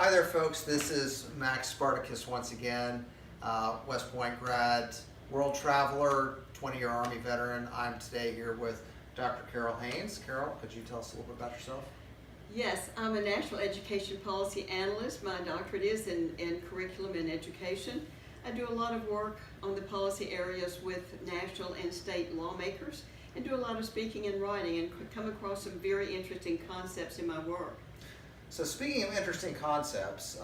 Hi there, folks. This is Max Spartacus once again, West Point grad, world traveler, 20-year Army veteran. I'm today here with Dr. Carole Haynes. Carole, could you tell us a little bit about yourself? Yes, I'm a National Education Policy Analyst. My doctorate is in Curriculum and Education. I do a lot of work on the policy areas with national and state lawmakers and do a lot of speaking and writing and come across some very interesting concepts in my work. So speaking of interesting concepts,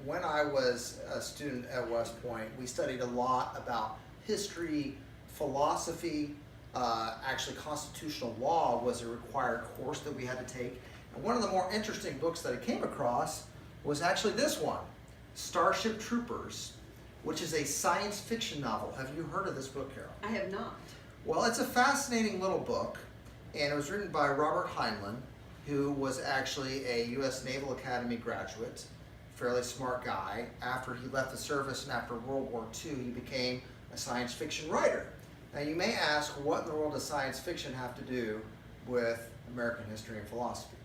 when I was a student at West Point, we studied a lot about history, philosophy, actually constitutional law was a required course that we had to take. And one of the more interesting books that I came across was actually this one, Starship Troopers, which is a science fiction novel. Have you heard of this book, Carole? I have not. Well, it's a fascinating little book, and it was written by Robert Heinlein, who was actually a U.S. Naval Academy graduate, fairly smart guy. After he left the service and after World War II, he became a science fiction writer. Now you may ask, what in the world does science fiction have to do with American history and philosophy?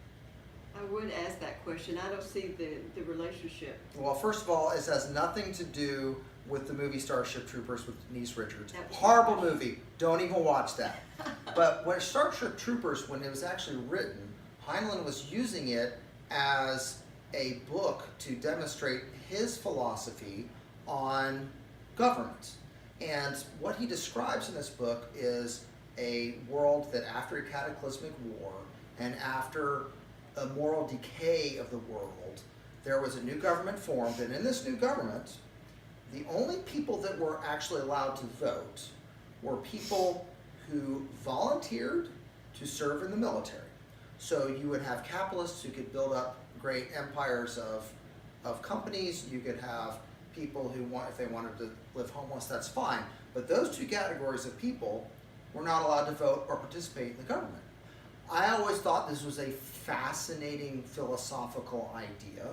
I would ask that question. I don't see the relationship. Well, first of all, it has nothing to do with the movie Starship Troopers with Denise Richards. That's Horrible movie. Don't even watch that. But when Starship Troopers, when it was actually written, Heinlein was using it as a book to demonstrate his philosophy on government. And what he describes in this book is a world that after a cataclysmic war and after a moral decay of the world, there was a new government formed, and in this new government, the only people that were actually allowed to vote were people who volunteered to serve in the military. So you would have capitalists who could build up great empires of companies. You could have people who want, if they wanted to live homeless, that's fine. But those two categories of people were not allowed to vote or participate in the government. I always thought this was a fascinating philosophical idea,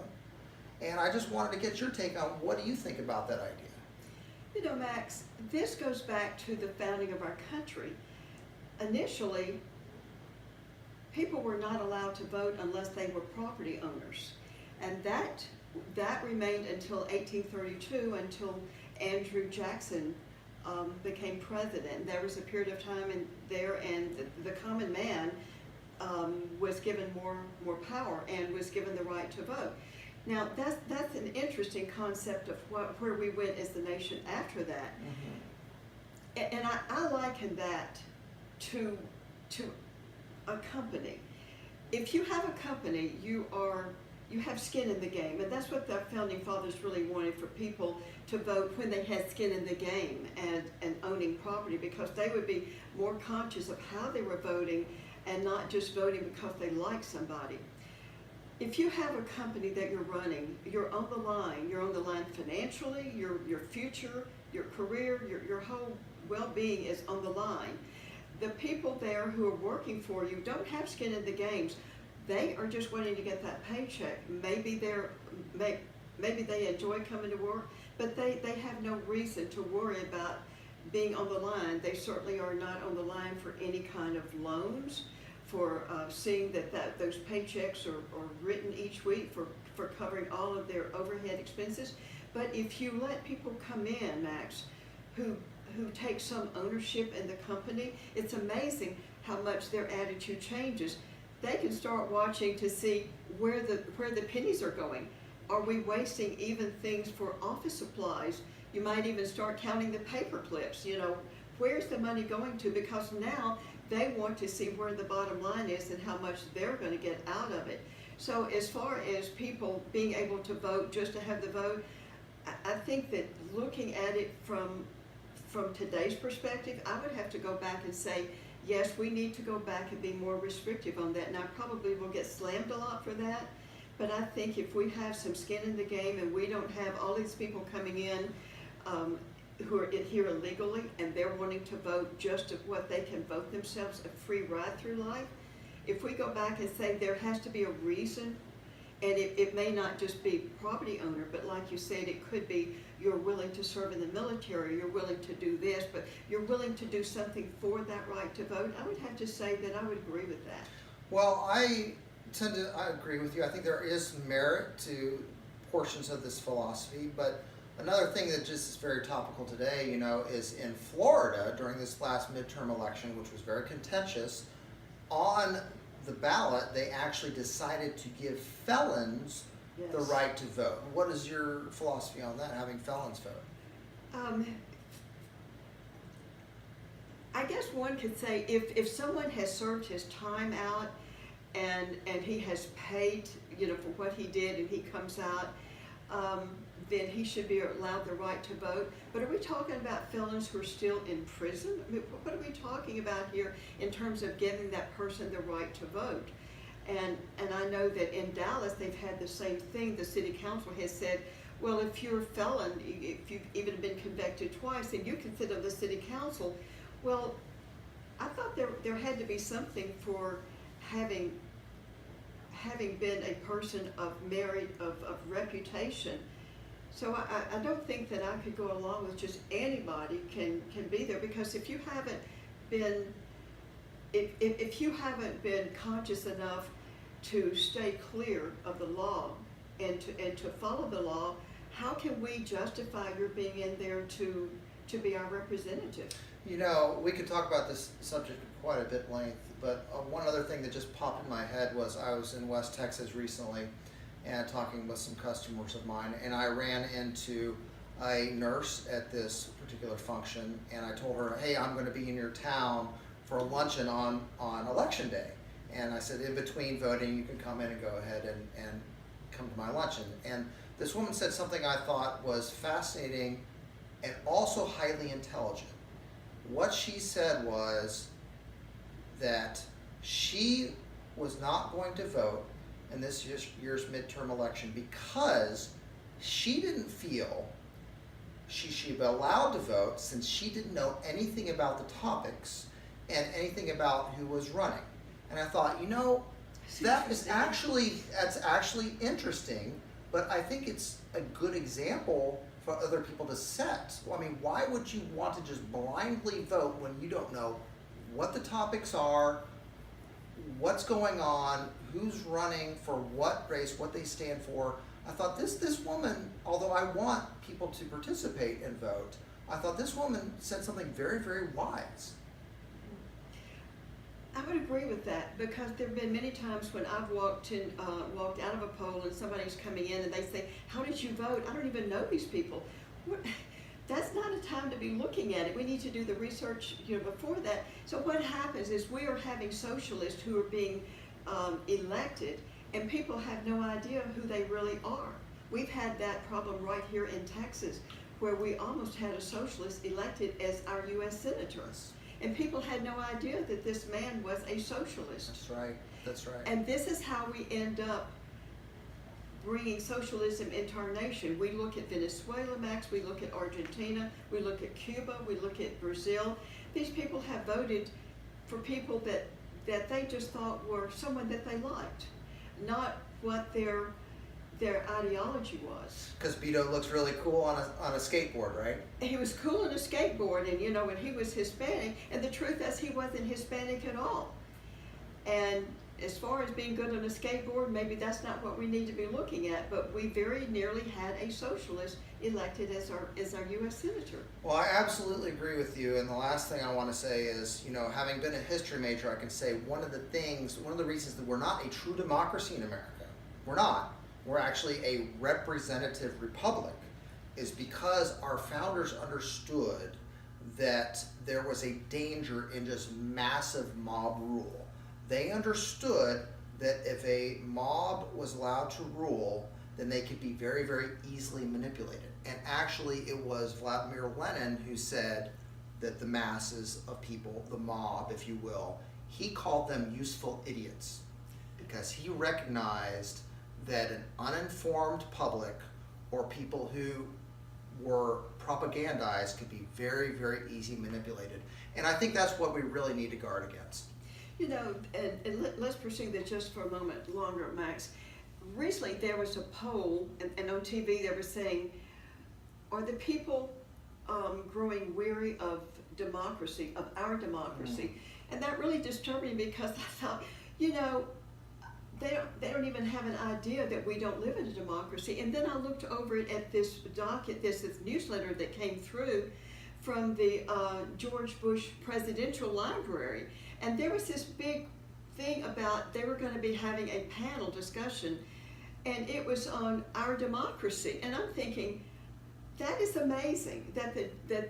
and I just wanted to get your take on what do you think about that idea? You know, Max, this goes back to the founding of our country. Initially, people were not allowed to vote unless they were property owners. And that remained until 1832, until Andrew Jackson became president. There was a period of time in there, and the common man was given more power and was given the right to vote. Now, that's an interesting concept of where we went as the nation after that. Mm-hmm. And I liken that to a company. If you have a company, you have skin in the game, and that's what the founding fathers really wanted, for people to vote when they had skin in the game and owning property, because they would be more conscious of how they were voting and not just voting because they like somebody. If you have a company that you're running, you're on the line. You're on the line financially, your future, your career, your whole well-being is on the line. The people there who are working for you don't have skin in the games. They are just wanting to get that paycheck. Maybe they enjoy coming to work, but they have no reason to worry about being on the line. They certainly are not on the line for any kind of loans, for seeing that those paychecks are written each week for covering all of their overhead expenses. But if you let people come in, Max, who take some ownership in the company, it's amazing how much their attitude changes. They can start watching to see where the pennies are going. Are we wasting even things for office supplies? You might even start counting the paper clips. You know, where's the money going to? Because now they want to see where the bottom line is and how much they're going to get out of it. So as far as people being able to vote just to have the vote, I think that looking at it from today's perspective, I would have to go back and say, yes, we need to go back and be more restrictive on that. And I probably will get slammed a lot for that. But I think if we have some skin in the game and we don't have all these people coming in who are here illegally and they're wanting to vote just of what they can vote themselves, a free ride through life, if we go back and say there has to be a reason, and it may not just be property owner, but like you said, it could be you're willing to serve in the military, you're willing to do this, but you're willing to do something for that right to vote. I would have to say that I would agree with that. Well, I agree with you. I think there is merit to portions of this philosophy, but another thing that just is very topical today, you know, is in Florida during this last midterm election, which was very contentious, on the ballot, they actually decided to give felons the Yes. right to vote. What is your philosophy on that, having felons vote? I guess one could say if someone has served his time out and he has paid, you know, for what he did and he comes out, then he should be allowed the right to vote. But are we talking about felons who are still in prison? I mean, what are we talking about here in terms of giving that person the right to vote? And I know that in Dallas they've had the same thing. The city council has said, well, if you're a felon, if you've even been convicted twice, and you can sit on the city council. Well, I thought there had to be something for having been a person of merit, of reputation. So I don't think that I could go along with just anybody can be there, because if you haven't been if you haven't been conscious enough to stay clear of the law and to follow the law, how can we justify your being in there to be our representative? You know, we could talk about this subject quite a bit length, but one other thing that just popped in my head was I was in West Texas recently and talking with some customers of mine, and I ran into a nurse at this particular function, and I told her, hey, I'm going to be in your town for a luncheon on election day. And I said, in between voting, you can come in and go ahead and come to my luncheon. And this woman said something I thought was fascinating and also highly intelligent. What she said was that she was not going to vote in this year's midterm election because she didn't feel she should be allowed to vote, since she didn't know anything about the topics and anything about who was running. And I thought, you know, that's actually interesting, but I think it's a good example for other people to set. Well, I mean, why would you want to just blindly vote when you don't know what the topics are, what's going on, who's running for what race, what they stand for? I thought this woman, although I want people to participate and vote, I thought this woman said something very, very wise. I would agree with that, because there have been many times when I've walked out of a poll and somebody's coming in and they say, how did you vote? I don't even know these people. That's not a time to be looking at it. We need to do the research, you know, before that. So what happens is we are having socialists who are being elected, and people have no idea who they really are. We've had that problem right here in Texas, where we almost had a socialist elected as our U.S. senator. And people had no idea that this man was a socialist. That's right. That's right. And this is how we end up bringing socialism into our nation. We look at Venezuela, Max, we look at Argentina, we look at Cuba, we look at Brazil. These people have voted for people that they just thought were someone that they liked, not what their ideology was. Because Beto looks really cool on a skateboard, right? He was cool on a skateboard, and you know, when he was Hispanic, and the truth is he wasn't Hispanic at all. And as far as being good on a skateboard, maybe that's not what we need to be looking at, but we very nearly had a socialist elected as our U.S. senator. Well, I absolutely agree with you, and the last thing I want to say is, you know, having been a history major, I can say one of the reasons that we're not a true democracy in America, we're actually a representative republic, is because our founders understood that there was a danger in just massive mob rule. They understood that if a mob was allowed to rule, then they could be very, very easily manipulated. And actually, it was Vladimir Lenin who said that the masses of people, the mob, if you will, he called them useful idiots, because he recognized that an uninformed public or people who were propagandized could be very, very easy manipulated. And I think that's what we really need to guard against. You know, and let's pursue that just for a moment longer, Max. Recently there was a poll, and on TV they were saying, are the people growing weary of democracy, of our democracy? And that really disturbed me, because I thought, you know, they don't even have an idea that we don't live in a democracy. And then I looked over at this docket, this newsletter that came through from the George Bush Presidential Library. And there was this big thing about they were going to be having a panel discussion, and it was on our democracy. And I'm thinking, that is amazing that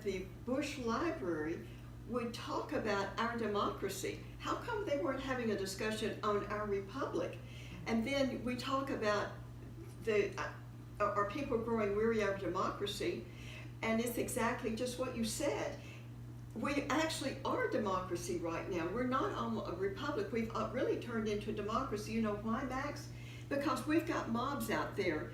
the Bush Library would talk about our democracy. How come they weren't having a discussion on our republic? And then we talk about are people growing weary of democracy? And it's exactly just what you said. We actually are a democracy right now. We're not a republic. We've really turned into a democracy. You know why, Max? Because we've got mobs out there,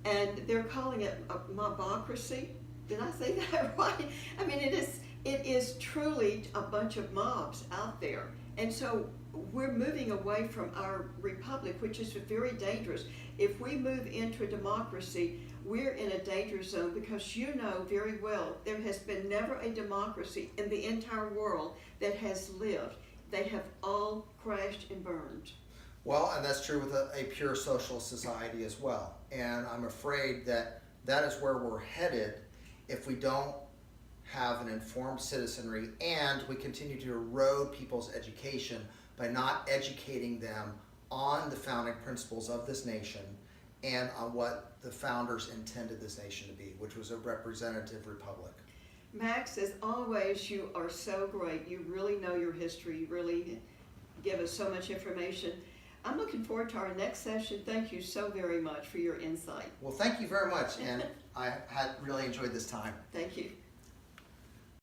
and they're calling it a mobocracy. Did I say that right? I mean, it is truly a bunch of mobs out there. And so we're moving away from our republic, which is very dangerous. If we move into a democracy, we're in a danger zone, because you know very well there has been never a democracy in the entire world that has lived. They have all crashed and burned. Well, and that's true with a pure socialist society as well. And I'm afraid that is where we're headed if we don't have an informed citizenry and we continue to erode people's education by not educating them on the founding principles of this nation and on what the founders intended this nation to be, which was a representative republic. Max, as always, you are so great. You really know your history. You really give us so much information. I'm looking forward to our next session. Thank you so very much for your insight. Well, thank you very much, and I had really enjoyed this time. Thank you.